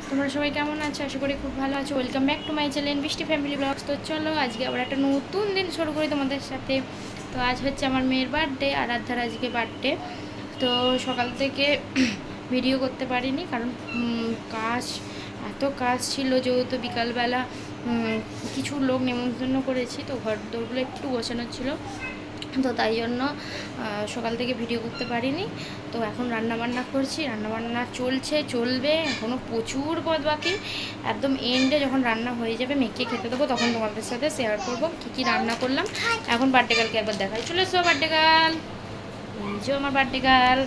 তোমরা সবাই কেমন আছো? আশা করি খুব ভালো আছো। Welcome back to my channel বৃষ্টি ফ্যামিলি ব্লগস। তো চলো আজকে আবার একটা নতুন দিন শুরু করি তোমাদের সাথে। তো আজ হচ্ছে আমার মেয়ের বার্থডে, আরাধ্যার আজকে বার্থডে। তো সকাল থেকে ভিডিও করতে পারিনি কারণ কাজ, এত কাজ ছিল, যেহেতু বিকালবেলা কিছু লোক নেমন্তন্ন করেছি, তো ঘর দৌড়গুলো একটু গোছানো ছিল, তো তাই জন্য সকাল থেকে ভিডিও করতে পারিনি। তো এখন রান্নাবান্না করছি, রান্নাবান্না চলবে, এখনও প্রচুর পদ বাকি। একদম এন্ডে যখন রান্না হয়ে যাবে, মেয়েকে খেতে দেবো, তখন তোমাদের সাথে শেয়ার করবো কী রান্না করলাম। এখন বার্থডে গার্লকে একবার দেখাই। চলে এসো বার্থডে গার্ল, এই যে আমার বার্থডে গার্ল।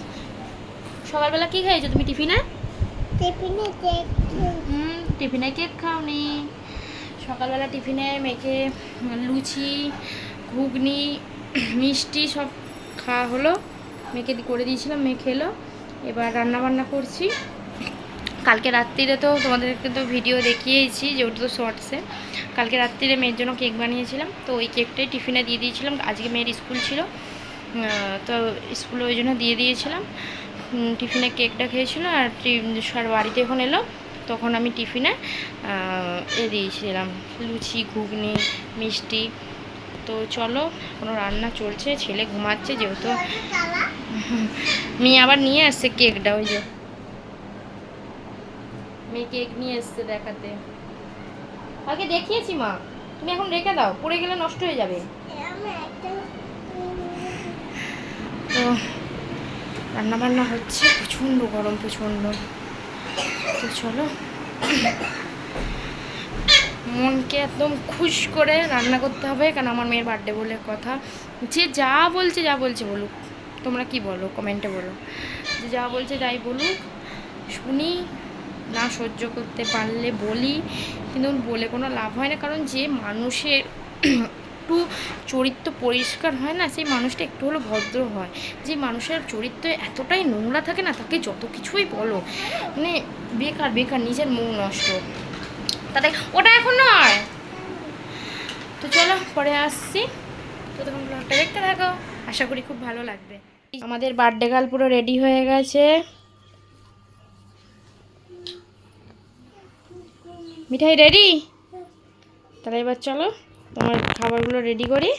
সকালবেলা কী খাইছো তুমি টিফিনে? টিফিনে কেক খাওনি? সকালবেলা টিফিনে মেয়েকে লুচি, ঘুগনি, মিষ্টি সব খাওয়া হলো, মেয়েকে করে দিয়েছিলাম, মেয়ে খেলো। এবার রান্নাবান্না করছি। কালকে রাত্রিরে তো তোমাদেরকে তো ভিডিও দেখিয়েছি, যেহেতু তো শর্টসে, কালকে রাত্রিরে মেয়ের জন্য কেক বানিয়েছিলাম, তো ওই কেকটাই টিফিনে দিয়ে দিয়েছিলাম। আজকে মেয়ের স্কুল ছিল, তো স্কুলে ওই জন্য দিয়ে দিয়েছিলাম। টিফিনে কেকটা খেয়েছিল, আর বাড়িতে যখন এলো তখন আমি টিফিনে দিয়েছিলাম লুচি, ঘুগনি, মিষ্টি। তো চলো, কোনো রান্না চলছে, ছেলে ঘুমাচ্ছে, যেহেতু মেয়ে আবার নিয়ে আসছে কেকটা, ওই যে মেয়ে কেক নিয়ে এসছে দেখাতে। কালকে দেখিয়েছি মা, তুমি এখন রেখে দাও, পড়ে গেলে নষ্ট হয়ে যাবে। তো রান্নাবান্না হচ্ছে, প্রচণ্ড গরম, প্রচণ্ড। তো চলো, মনকে একদম খুশ করে রান্না করতে হবে, কারণ আমার মেয়ের বার্থডে বলে কথা। যে যা বলছে বলুক, তোমরা কি বলো কমেন্টে বলো, যে যা বলছে যাই বলুক, শুনি না, সহ্য করতে পারলে বলি, কিন্তু বলে কোনো লাভ হয় না। কারণ যে মানুষের একটু চরিত্র পরিষ্কার হয় না, সেই মানুষটা একটু হলেও ভদ্র হয়। যে মানুষের চরিত্র এতটাই নোংরা থাকে না, তাকে যত কিছুই বলো মানে বেকার, নিজের মুখ নষ্ট। তাতে ওটা এখন নয়। তো চলো পরে আসছি, তো তখন ব্লগটা দেখতে থাকো, আশা করি খুব ভালো লাগবে। আমাদের বার্থডে গার্ল পুরো রেডি হয়ে গেছে। মিঠাই রেডি? তাহলে এবার চলো তোমার খাবারগুলো রেডি করি।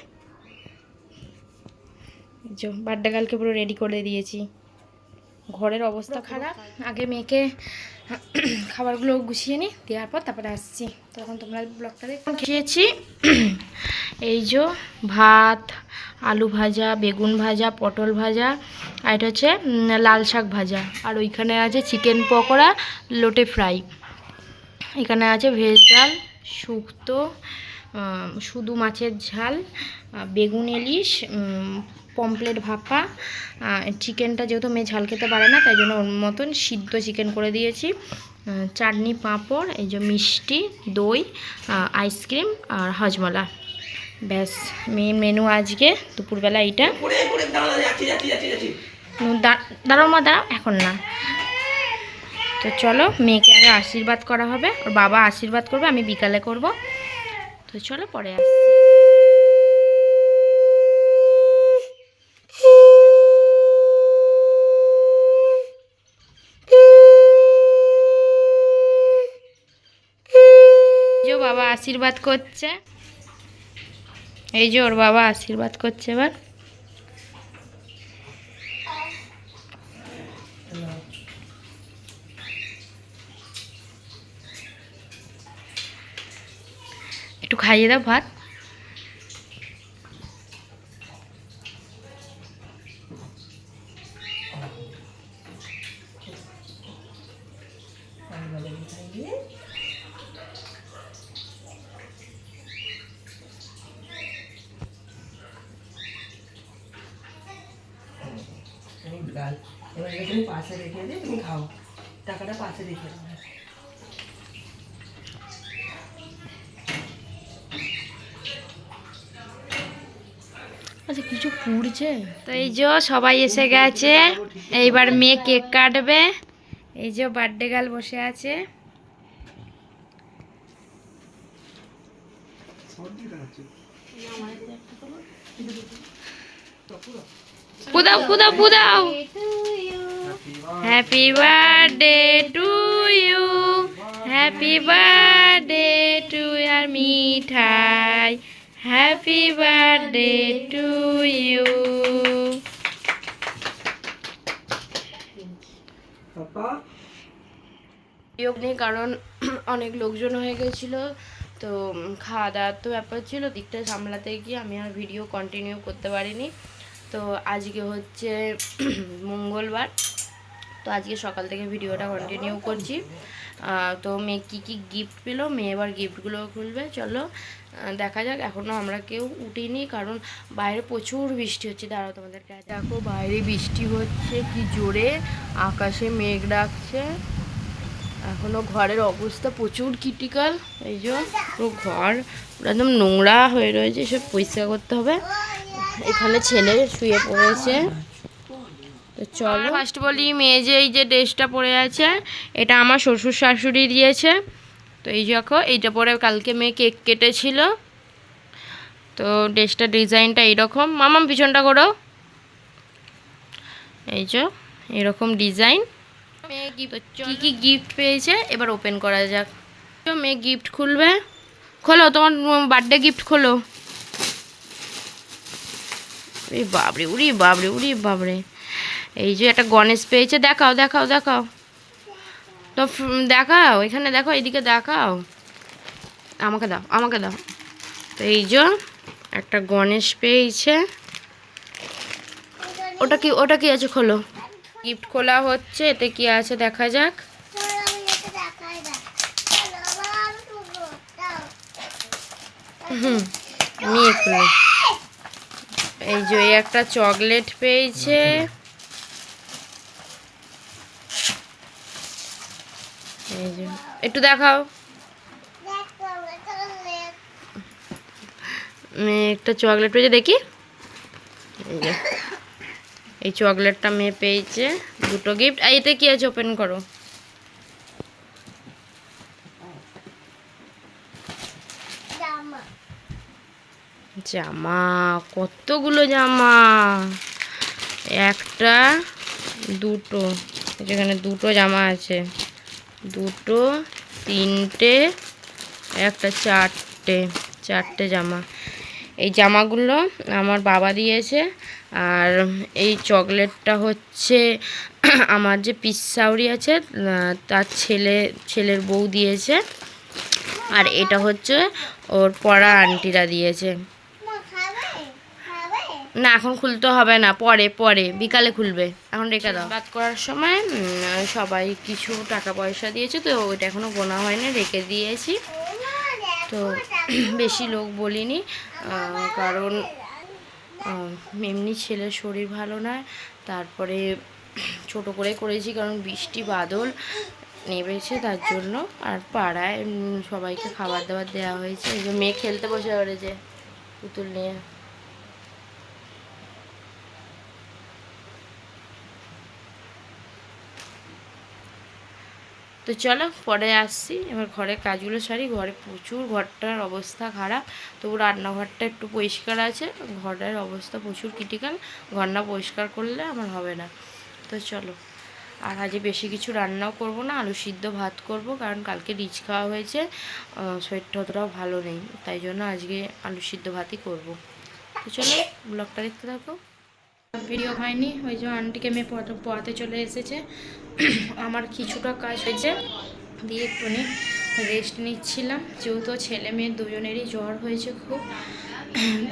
বার্থডে গার্লকে পুরো রেডি করে দিয়েছি। ঘরের অবস্থা খারাপ, আগে মেয়েকে খাবারগুলো গুছিয়ে নিই, দেওয়ার পর তারপরে আসছি, তখন তোমরা ব্লগটা দেখতে। খেয়েছি এই যে ভাত, আলু ভাজা, বেগুন ভাজা, পটল ভাজা, আর এটা হচ্ছে লাল শাক ভাজা, আর ওইখানে আছে চিকেন পকোড়া, লোটে ফ্রাই, এখানে আছে ভেজ ডাল, শুক্তো, শুধু মাছের ঝাল, বেগুন ইলিশ, পমপ্লেট ভাপা, চিকেনটা যেহেতু মেয়ে ঝাল খেতে পারে না, তাই জন্য ওর মতন সিদ্ধ চিকেন করে দিয়েছি, চাটনি, পাঁপড়, এই যে মিষ্টি, দই, আইসক্রিম আর হজমলা। ব্যাস মেন মেনু আজকে দুপুরবেলা এইটা। দাঁড়াও মা, দাঁড়াও, এখন না। তো চলো, মেয়েকে আগে আশীর্বাদ করা হবে, ওর বাবা আশীর্বাদ করবে, আমি বিকালে করব। তো চলো পরে আসছি। যে বাবা আশীর্বাদ করছে, এই যে ওর বাবা আশীর্বাদ করছে। এবার একটু খাইয়ে দাও ভাত। এবার তুমি পাশে রেখে দিয়ে তুমি খাও, টাকাটা পাশে রেখে দাও। আচ্ছা কিছু পুড়ছে। তো এই যে সবাই এসে গেছে, এইবার মেয়ে কেক কাটবে। এই যে বার্থডে গার্ল বসে আছে। পুদাও পুদাও পুদাও। Happy birthday to you, happy birthday to ইয়ার মিঠাই, হ্যাপি বার্থডে টু ইউ। নেই কারণ অনেক লোকজন হয়ে গেছিল, তো খাওয়া দাওয়ার তো ব্যাপার ছিল, দিকটা সামলাতে গিয়ে আমি আর ভিডিও কন্টিনিউ করতে পারিনি। তো আজকে হচ্ছে মঙ্গলবার, তো আজকে সকাল থেকে ভিডিওটা কন্টিনিউ করছি। তো মেয়ে কী কী গিফট পেলো, মেয়ে এবার গিফটগুলো খুলবে, চলো দেখা যাক। এখনও আমরা কেউ উঠিনি কারণ বাইরে প্রচুর বৃষ্টি হচ্ছে। দাঁড়াও তোমাদেরকে দেখো, বাইরে বৃষ্টি হচ্ছে কি জোরে, আকাশে মেঘ ডাকছে। এখনও ঘরের অবস্থা প্রচুর ক্রিটিক্যাল, এই যে পুরো ঘর একদম নোংরা হয়ে রয়েছে, সব পরিষ্কার করতে হবে। এখানে ছেলে শুয়ে পড়েছে। তো চলো ফার্স্ট বলি, মেয়ে যে এই যে ড্রেসটা পরে আছে এটা আমার শ্বশুর শাশুড়ি দিয়েছে। তো এই দেখো, এইটা পরে কালকে মেয়ে কেক কেটেছিল। তো ড্রেসটা ডিজাইনটা এইরকম, মামাম পিছনটা করো, এই যে এরকম ডিজাইন। মেয়ে কী কী গিফট পেয়েছে এবার ওপেন করা যাক। মেয়ে গিফট খুলবে, খোলো তোমার বার্থডে গিফট খোলো। উরি বাবরে, উরি বাবরে, উরি বাবরে। এই যে একটা গণেশ পেয়েছে, দেখাও দেখাও দেখাও, তো দেখাও, এখানে দেখো, এইদিকে দেখাও, আমাকে দাও আমাকে দাও। তো এই যে একটা গণেশ পেয়েছে। ওটা কি আছে, খোলো। গিফট খোলা হচ্ছে, এতে কি আছে দেখা যাক। নিয়ে খুলে, এই যে একটা চকলেট পেয়েছে। এই যে একটু দেখাও, একটা চকলেট পেয়েছে, দেখি। এই যে এই চকলেটটা মেয়ে পেয়েছে, দুটো গিফট। আর এতে কি আছে, ওপেন করো। জামা, কতগুলো জামা, একটা দুটো, যেখানে দুটো জামা আছে, দুটো তিনটে একটা চারটে জামা। এই জামাগুলো আমার বাবা দিয়েছে। আর এই চকলেটটা হচ্ছে আমার যে পিসাউরি আছে তার ছেলের বউ দিয়েছে। আর এটা হচ্ছে ওর পড়া আন্টিরা দিয়েছে। না এখন খুলতে হবে না, পরে বিকালে খুলবে, এখন রেখে দাও। বাদ করার সময় সবাই কিছু টাকা পয়সা দিয়েছে, তো ওইটা এখনও গোনা হয়নি, রেখে দিয়েছি। তো বেশি লোক বলিনি, কারণ এমনি ছেলের শরীর ভালো নয়, তারপরে ছোট করে করেছি কারণ বৃষ্টি বাদল নেমেছে তার জন্য। আর পাড়ায় সবাইকে খাবার দাবার দেওয়া হয়েছে। এই যে মেয়ে খেলতে বসে পড়েছে পুতুল নিয়ে। তো চলো পরে আসছি, এবার ঘরের কাজগুলো সারি। ঘরে প্রচুর, ঘরটার অবস্থা খারাপ, তবু রান্নাঘরটা একটু পরিষ্কার আছে, ঘরের অবস্থা প্রচুর ক্রিটিক্যাল। ঘর না পরিষ্কার করলে আমার হবে না। তো চলো, আর আজকে বেশি কিছু রান্নাও করব না, আলু সিদ্ধ ভাত করব, কারণ কালকে রিচ খাওয়া হয়েছে, শরীরটা অতটাও ভালো নেই, তাই জন্য আজকে আলু সিদ্ধ ভাতই করব। তো চলো ব্লগটা দেখতে থাকো। ভিডিও হয়নি, ওই যে আন্টিকে মেয়ে পড়াতে চলে এসেছে। আমার কিছুটা কাজ হয়েছে দিয়ে একটুখানি রেস্ট নিচ্ছিলাম, যেহেতু ছেলে মেয়ে দুজনেরই জ্বর হয়েছে খুব,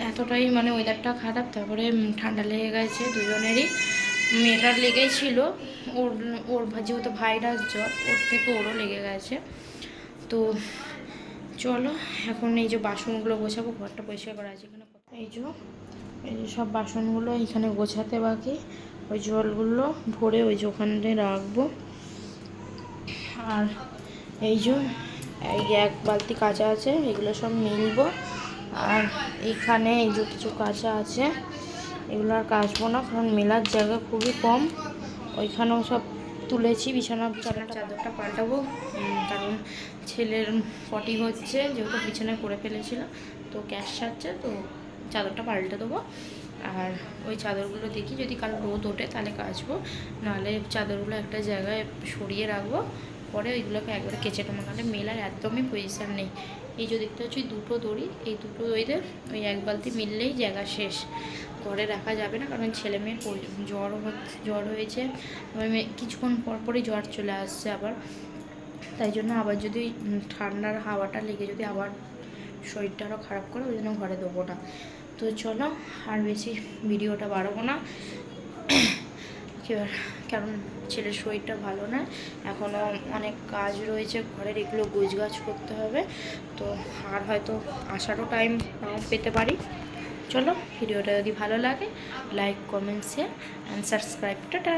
এতটাই মানে ওয়েদারটা খারাপ, তারপরে ঠান্ডা লেগে গেছে দুজনেরই। মেয়েটার লেগেই ছিল, ওর যেহেতু ভাইরাস জ্বর, ওর থেকে ওরও লেগে গেছে। তো চলো এখন এই যে বাসনগুলো গোছাবো, ঘরটা পরিষ্কার করা আছে এখানে। এই যে সব বাসনগুলো এখানে গোছাতে বাকি, ওই জলগুলো ভরে ওই যে ওখানে রাখবো। আর এই যে এক বালতি কাঁচা আছে, এগুলো সব মিলবো। আর এইখানে এই যে কিছু কাঁচা আছে, এগুলো আর কাচবো না, কারণ মেলার জায়গা খুবই কম। ওইখানেও সব তুলেছি, বিছানার চাদরটা পাল্টাবো, কারণ ছেলের পটি হচ্ছে, যেহেতু বিছানায় করে ফেলেছিল, তো গ্যাস ছাড়ছে, তো চাদরটা পাল্টে দেবো। আর ওই চাদরগুলো দেখি যদি কাল রোদ ওঠে তাহলে কাচবো, নাহলে চাদরগুলো একটা জায়গায় সরিয়ে রাখবো, পরে ওইগুলোকে একবারে কেচে টোমা, নাহলে মেলার একদমই পজিশান নেই। এই যে দেখতে হচ্ছে দুটো দড়ি, এই দুটো দড়িতে ওই এক বালতি মিললেই জায়গা শেষ, ঘরে রাখা যাবে না, কারণ ছেলে মেয়ের জ্বর হয়েছে, কিছুক্ষণ পরপরই জ্বর চলে আসছে আবার, তাই জন্য আবার যদি ঠান্ডার হাওয়াটা লেগে যদি আবার শরীরটা আরও খারাপ করে, ওই জন্য ঘরে দেবো না। তো চলো আর বেশি ভিডিওটা বাড়াবো না, কারণ ছেলের শরীরটা ভালো না, এখনও অনেক কাজ রয়েছে ঘরের, এগুলো গোছগাছ করতে হবে, তো আর হয়তো আসারও টাইম পেতে পারি। চলো ভিডিওটা যদি ভালো লাগে like comment share and subscribe, tata.